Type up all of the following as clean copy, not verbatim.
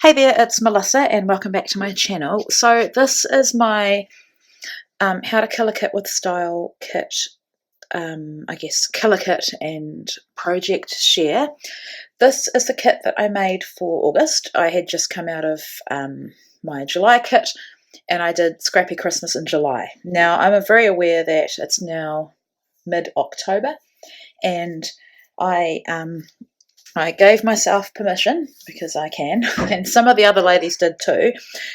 Hey there, it's Melissa and welcome back to my channel. So this is my How to Kill a Kit with Style kit, I guess killer kit and project share. This is the kit that I made for August. I had just come out of my July kit and I did Scrappy Christmas in July. Now I'm very aware that it's now mid-October and I gave myself permission, because I can, and some of the other ladies did too,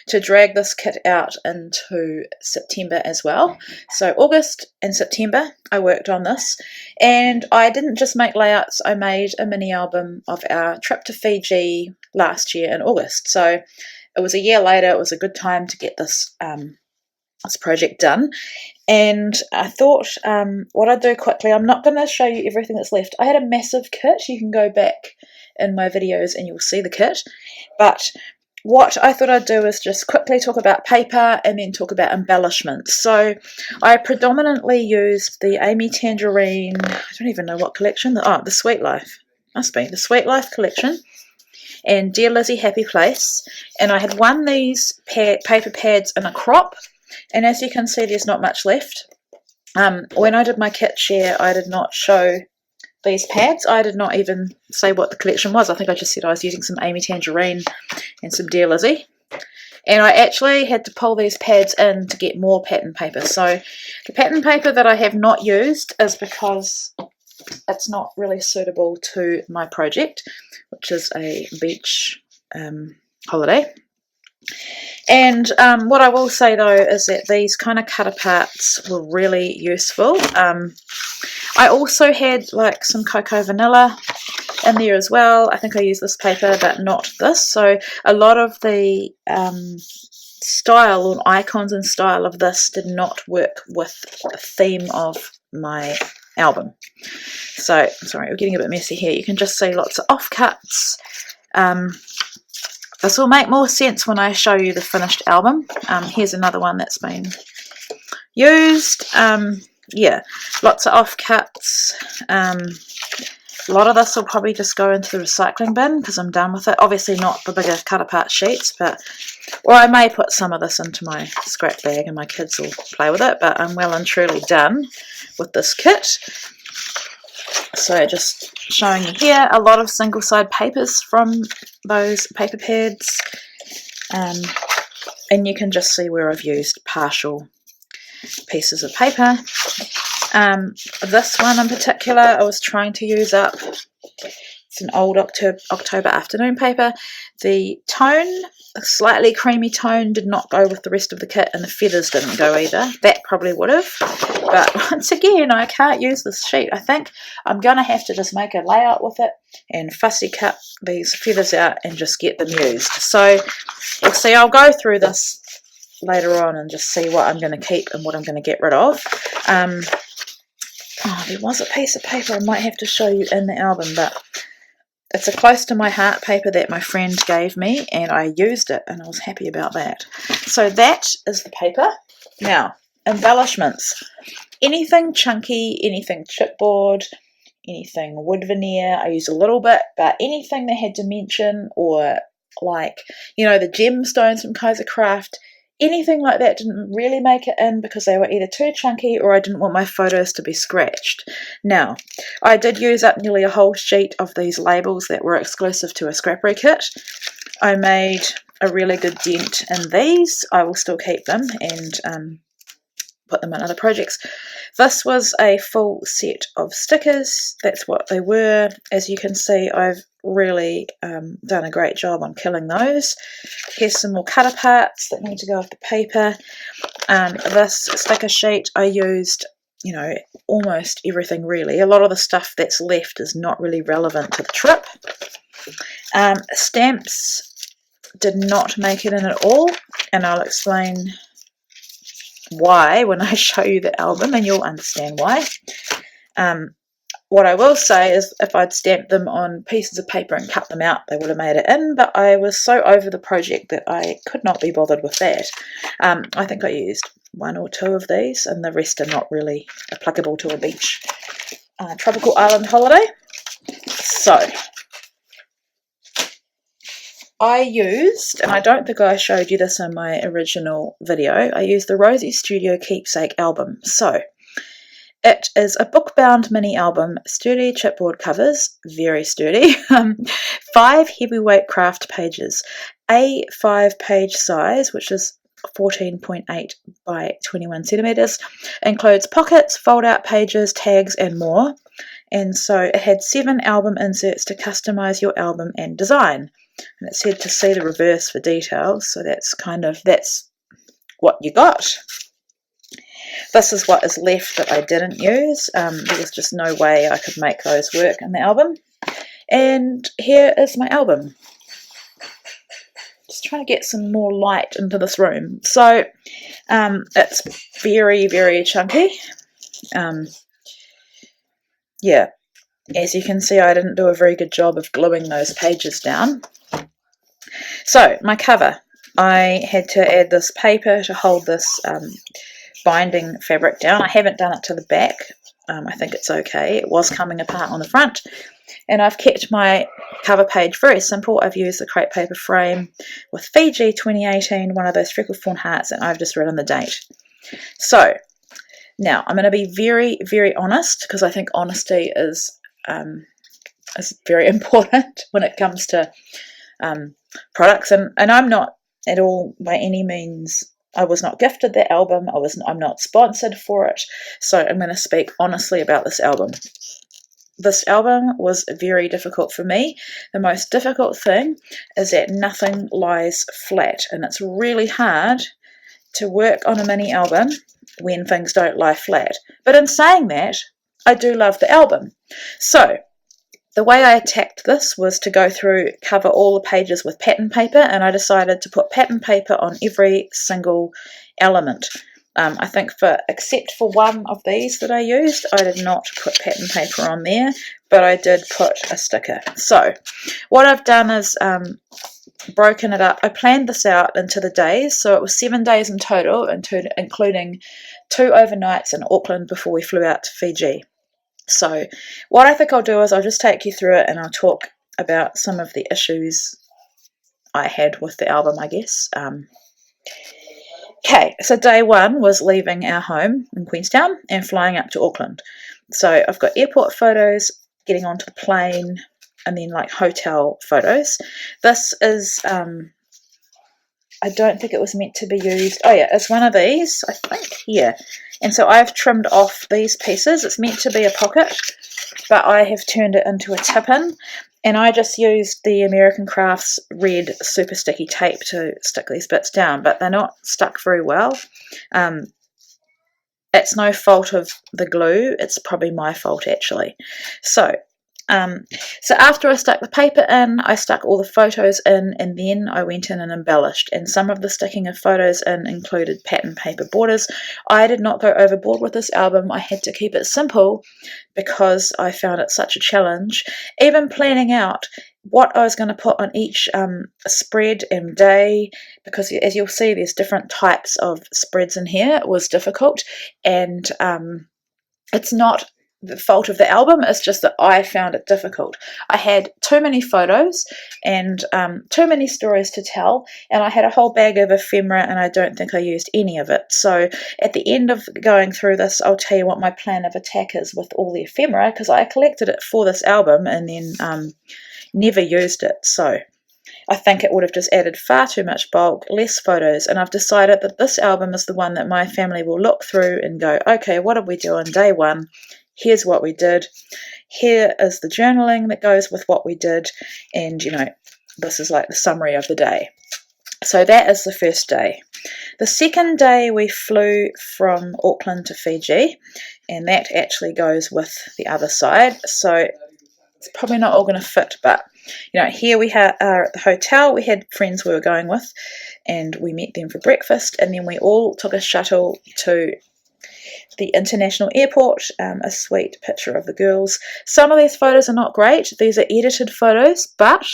to drag this kit out into September as well. So August and September I worked on this, and I didn't just make layouts, I made a mini album of our trip to Fiji last year in August. So it was a year later, it was a good time to get this project done. And I thought what I'd do quickly, I'm not going to show you everything that's left. I had a massive kit. You can go back in my videos and you'll see the kit. But what I thought I'd do is just quickly talk about paper and then talk about embellishments. So I predominantly used the Amy Tangerine, I don't even know what collection, the Sweet Life, must be the Sweet Life collection, and Dear Lizzie Happy Place. And I had won these paper pads in a crop. And as you can see, there's not much left. When I did my kit share, I did not show these pads. I did not even say what the collection was. I think I just said I was using some Amy Tangerine and some Dear Lizzie. And I actually had to pull these pads in to get more pattern paper. So the pattern paper that I have not used is because it's not really suitable to my project, which is a beach holiday. And what I will say though is that these kind of cut aparts were really useful. I also had like some cocoa vanilla in there as well. I think I used this paper but not this. So a lot of the style and icons and style of this did not work with the theme of my album. So sorry, we're getting a bit messy here. You can just see lots of offcuts. This will make more sense when I show you the finished album. Here's another one that's been used. Yeah, lots of offcuts. A lot of this will probably just go into the recycling bin because I'm done with it. Obviously not the bigger cut apart sheets, or I may put some of this into my scrap bag and my kids will play with it, but I'm well and truly done with this kit. So just showing you here a lot of single side papers from those paper pads, and you can just see where I've used partial pieces of paper. This one in particular I was trying to use up. It's an old October afternoon paper. The tone, a slightly creamy tone, did not go with the rest of the kit, and the feathers didn't go either. That probably would have, but once again I can't use this sheet. I think I'm going to have to just make a layout with it and fussy cut these feathers out and just get them used. So we'll see. I'll go through this later on and just see what I'm going to keep and what I'm going to get rid of. There was a piece of paper I might have to show you in the album, but it's a close to my heart paper that my friend gave me, and I used it and I was happy about that. So that is the paper. Now, embellishments. Anything chunky, anything chipboard, anything wood veneer, I used a little bit, but anything that had dimension, or like, you know, the gemstones from Kaiser Craft, anything like that didn't really make it in because they were either too chunky or I didn't want my photos to be scratched. Now, I did use up nearly a whole sheet of these labels that were exclusive to a Scrappy kit. I made a really good dent in these. I will still keep them and put them in other projects. This was a full set of stickers. That's what they were. As you can see, I've really done a great job on killing those. Here's some more cut aparts that need to go off the paper. This sticker sheet I used, you know, almost everything really. A lot of the stuff that's left is not really relevant to the trip. Stamps did not make it in at all, and I'll explain why when I show you the album, and you'll understand why. What I will say is if I'd stamped them on pieces of paper and cut them out, they would have made it in, but I was so over the project that I could not be bothered with that. I think I used 1 or 2 of these, and the rest are not really applicable to a beach tropical island holiday. So I used, and I don't think I showed you this in my original video, I used the Rosie Studio Keepsake album. So it is a book-bound mini album, sturdy chipboard covers, very sturdy, 5 heavyweight craft pages, a 5-page size, which is 14.8 by 21 centimeters, includes pockets, fold-out pages, tags, and more. And so it had 7 album inserts to customize your album and design. And it said to see the reverse for details, so that's what you got. This is what is left that I didn't use. There was just no way I could make those work in the album. And here is my album. Just trying to get some more light into this room. So it's very, very chunky. Yeah, as you can see, I didn't do a very good job of gluing those pages down. So my cover, I had to add this paper to hold this binding fabric down. I haven't done it to the back. I think it's okay. It was coming apart on the front. And I've kept my cover page very simple. I've used the crepe paper frame with Fiji 2018, one of those freckle fawn hearts, and I've just written the date. So now I'm going to be very, very honest, because I think honesty is very important when it comes to products. And I'm not at all by any means, I was not gifted that album. I'm not sponsored for it. So I'm going to speak honestly about this album. This album was very difficult for me. The most difficult thing is that nothing lies flat, and it's really hard to work on a mini album when things don't lie flat. But in saying that, I do love the album. So the way I attacked this was to go through, cover all the pages with pattern paper, and I decided to put pattern paper on every single element. I think except for one of these that I used, I did not put pattern paper on there, but I did put a sticker. So what I've done is broken it up. I planned this out into the days, so it was 7 days in total, including 2 overnights in Auckland before we flew out to Fiji. So what I think I'll do is I'll just take you through it, and I'll talk about some of the issues I had with the album, I guess. Okay, so day 1 was leaving our home in Queenstown and flying up to Auckland. So I've got airport photos, getting onto the plane, and then like hotel photos. This is, I don't think it was meant to be used. Oh yeah, it's one of these, I think, here. And so I've trimmed off these pieces. It's meant to be a pocket, but I have turned it into a tip-in. And I just used the American Crafts red super sticky tape to stick these bits down, but they're not stuck very well. It's no fault of the glue. It's probably my fault, actually. So after I stuck the paper in, I stuck all the photos in, and then I went in and embellished. And some of the sticking of photos in included pattern paper borders. I did not go overboard with this album. I had to keep it simple because I found it such a challenge. Even planning out what I was going to put on each spread and day, because as you'll see, there's different types of spreads in here, was difficult. And it's not the fault of the album, it's just that I found it difficult. I had too many photos and too many stories to tell, and I had a whole bag of ephemera, and I don't think I used any of it. So at the end of going through this, I'll tell you what my plan of attack is with all the ephemera, because I collected it for this album and then never used it. So I think it would have just added far too much bulk, less photos, and I've decided that this album is the one that my family will look through and go, okay, what did we do on day 1? Here's what we did. Here is the journaling that goes with what we did. And, this is like the summary of the day. So that is the first day. The second day we flew from Auckland to Fiji, and that actually goes with the other side. So it's probably not all going to fit, but, here we are at the hotel. We had friends we were going with, and we met them for breakfast, and then we all took a shuttle to the international airport. A sweet picture of the girls. Some of these photos are not great. These are edited photos, but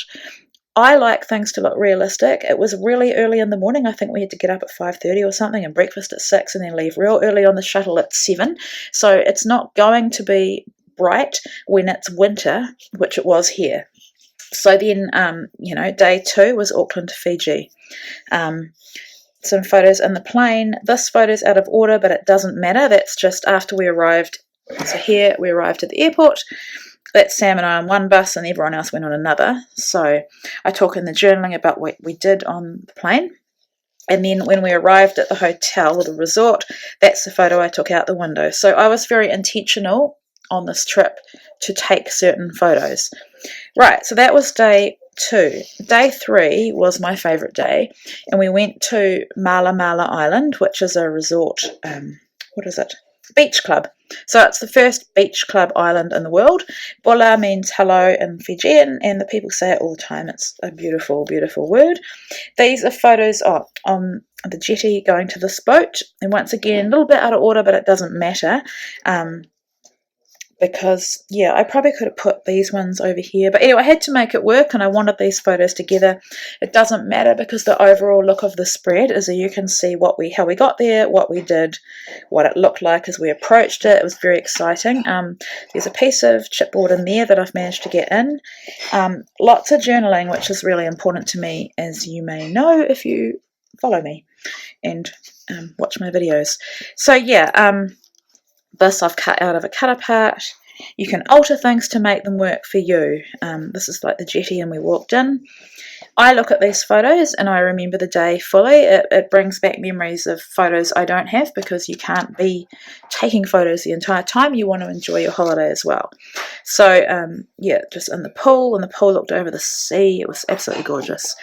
I like things to look realistic. It was really early in the morning. I think we had to get up at 5:30 or something and breakfast at 6 and then leave real early on the shuttle at 7. So it's not going to be bright when it's winter, which it was here. So then, you know, day 2 was Auckland to Fiji. Some photos in the plane. This photo's out of order, but it doesn't matter. That's just after we arrived. So here we arrived at the airport. That's Sam and I on one bus, and everyone else went on another. So I talk in the journaling about what we did on the plane. And then when we arrived at the hotel or the resort, that's the photo I took out the window. So I was very intentional on this trip to take certain photos. Right, so that was day 2. Day 3 was my favourite day, and we went to Mala Mala Island, which is a resort, beach club. So it's the first beach club island in the world. Bola means hello in Fijian, and the people say it all the time. It's a beautiful, beautiful word. These are photos on the jetty going to this boat, and once again, a little bit out of order, but it doesn't matter. Because, yeah, I probably could have put these ones over here. But anyway, I had to make it work, and I wanted these photos together. It doesn't matter because the overall look of the spread is that you can see how we got there, what we did, what it looked like as we approached it. It was very exciting. There's a piece of chipboard in there that I've managed to get in. Lots of journaling, which is really important to me, as you may know if you follow me and watch my videos. So, yeah, this I've cut out of a cut apart. You can alter things to make them work for you. This is like the jetty, and we walked in. I look at these photos and I remember the day fully. It brings back memories of photos I don't have, because you can't be taking photos the entire time. You want to enjoy your holiday as well. So yeah, just in the pool, and the pool looked over the sea. It was absolutely gorgeous.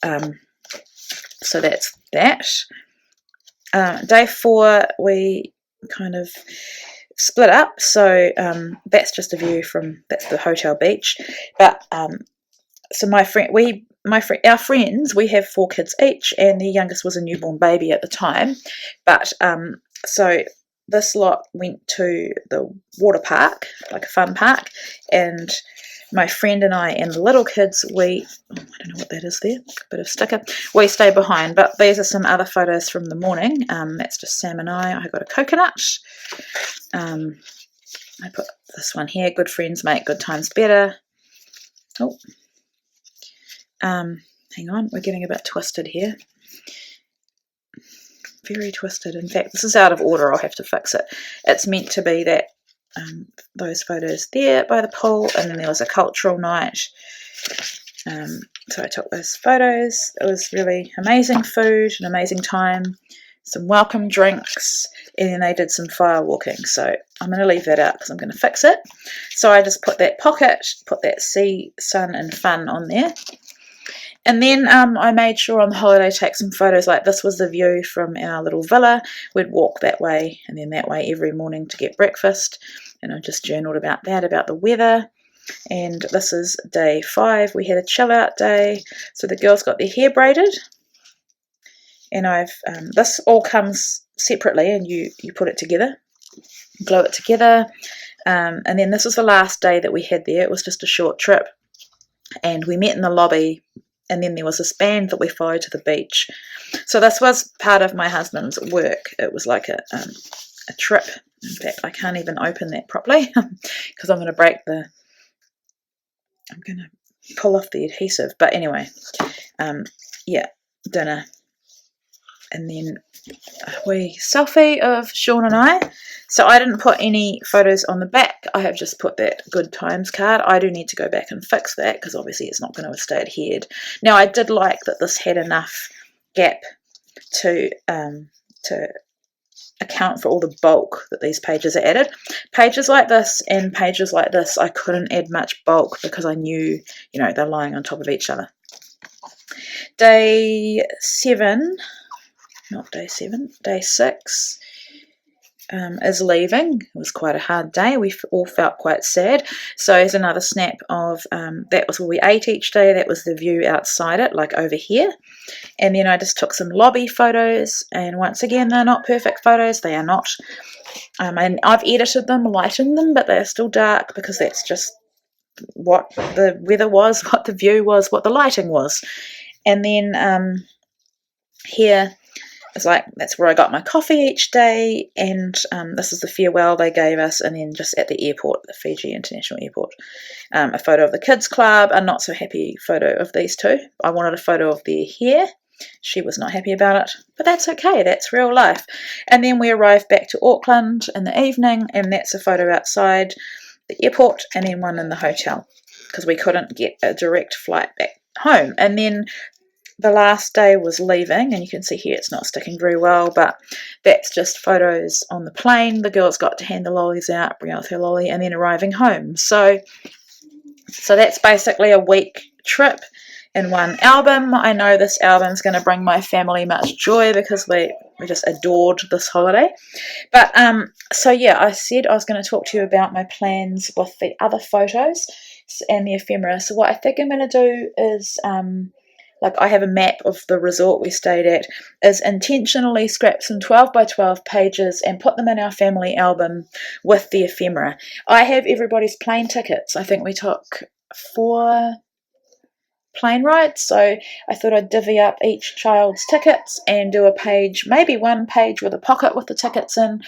So that's that. Day 4, we kind of split up, so that's just a view from, that's the hotel beach. But so our friends, we have 4 kids each, and the youngest was a newborn baby at the time. But so this lot went to the water park, like a fun park, and my friend and I and the little kids, I don't know what that is there, a bit of sticker, we stay behind. But these are some other photos from the morning. That's just Sam and I got a coconut. I put this one here, good friends make good times better. Oh, hang on, we're getting a bit twisted here. Very twisted. In fact, this is out of order. I'll have to fix it. It's meant to be that those photos there by the pool, and then there was a cultural night. So I took those photos. It was really amazing food, an amazing time, some welcome drinks, and then they did some fire walking. So I'm going to leave that out because I'm going to fix it. So I just put that pocket, put that sea, sun and fun on there. And then I made sure on the holiday to take some photos. Like this was the view from our little villa. We'd walk that way and then that way every morning to get breakfast. And I just journaled about that, about the weather. And this is day 5. We had a chill out day. So the girls got their hair braided. And this all comes separately, and you put it together, glue it together. And then this was the last day that we had there. It was just a short trip. And we met in the lobby. And then there was this band that we followed to the beach. So this was part of my husband's work. It was like a trip. In fact, I can't even open that properly because I'm going to pull off the adhesive. But anyway, yeah, dinner. And then a wee selfie of Sean and I. So I didn't put any photos on the back. I have just put that good times card. I do need to go back and fix that because obviously it's not going to stay adhered. Now I did like that this had enough gap to account for all the bulk that these pages are added. Pages like this and pages like this, I couldn't add much bulk because I knew, they're lying on top of each other. Day 6 is leaving. It was quite a hard day. We all felt quite sad. So here's another snap of that was where we ate each day. That was the view outside it, like over here. And then I just took some lobby photos, and once again, they're not perfect photos. They are not. And I've edited them, lightened them, but they're still dark because that's just what the weather was, what the view was, what the lighting was. And then here, it's like that's where I got my coffee each day, and this is the farewell they gave us, and then just at the airport, the Fiji International Airport, a photo of the kids club, a not so happy photo of these two. I wanted a photo of their hair. She was not happy about it, but that's okay, that's real life. And then we arrived back to Auckland in the evening, and that's a photo outside the airport, and then one in the hotel, because we couldn't get a direct flight back home. And then the last day was leaving, and you can see here it's not sticking very well, but that's just photos on the plane. The girls got to hand the lollies out, bring out her lolly, and then arriving home. So that's basically a week trip in one album. I know this album is going to bring my family much joy because we just adored this holiday. But so yeah, I said I was going to talk to you about my plans with the other photos and the ephemera. So what I think I'm going to do is like I have a map of the resort we stayed at, is intentionally scrap some 12 by 12 pages and put them in our family album with the ephemera. I have everybody's plane tickets. I think we took 4 plane rides, so I thought I'd divvy up each child's tickets and do a page, maybe one page with a pocket with the tickets in,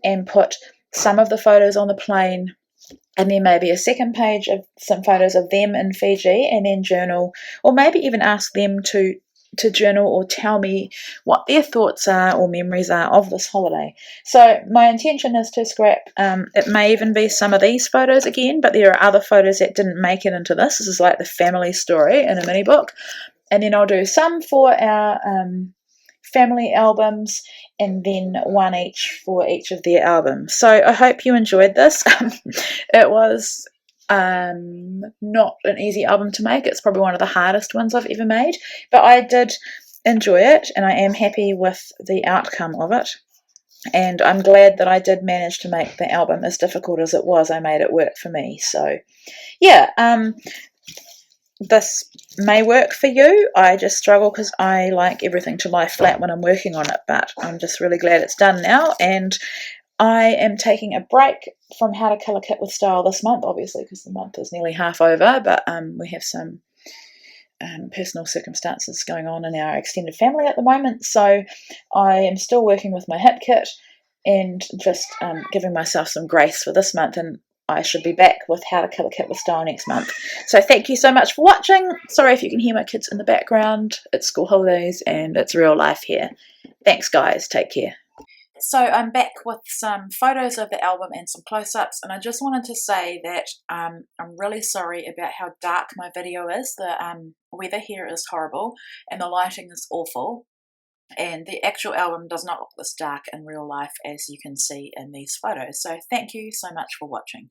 and put some of the photos on the plane, and then maybe a second page of some photos of them in Fiji, and then journal, or maybe even ask them to journal or tell me what their thoughts are or memories are of this holiday. So my intention is to scrap, it may even be some of these photos again, but there are other photos that didn't make it into this. This is like the family story in a mini book, and then I'll do some for our family albums, and then one each for each of their albums. So I hope you enjoyed this. It was not an easy album to make. It's probably one of the hardest ones I've ever made, but I did enjoy it, and I am happy with the outcome of it, and I'm glad that I did manage to make the album as difficult as it was. I made it work for me. So yeah, this may work for you. I just struggle because I like everything to lie flat when I'm working on it, but I'm just really glad it's done now. And I am taking a break from How to Colour Kit with Style this month, obviously, because the month is nearly half over, but we have some personal circumstances going on in our extended family at the moment, so I am still working with my hip kit and just giving myself some grace for this month, and I should be back with How to Colour Kit with Style next month. So thank you so much for watching. Sorry if you can hear my kids in the background. It's school holidays and it's real life here. Thanks guys, take care. So I'm back with some photos of the album and some close-ups, and I just wanted to say that I'm really sorry about how dark my video is. The weather here is horrible and the lighting is awful, and the actual album does not look this dark in real life, as you can see in these photos. So thank you so much for watching.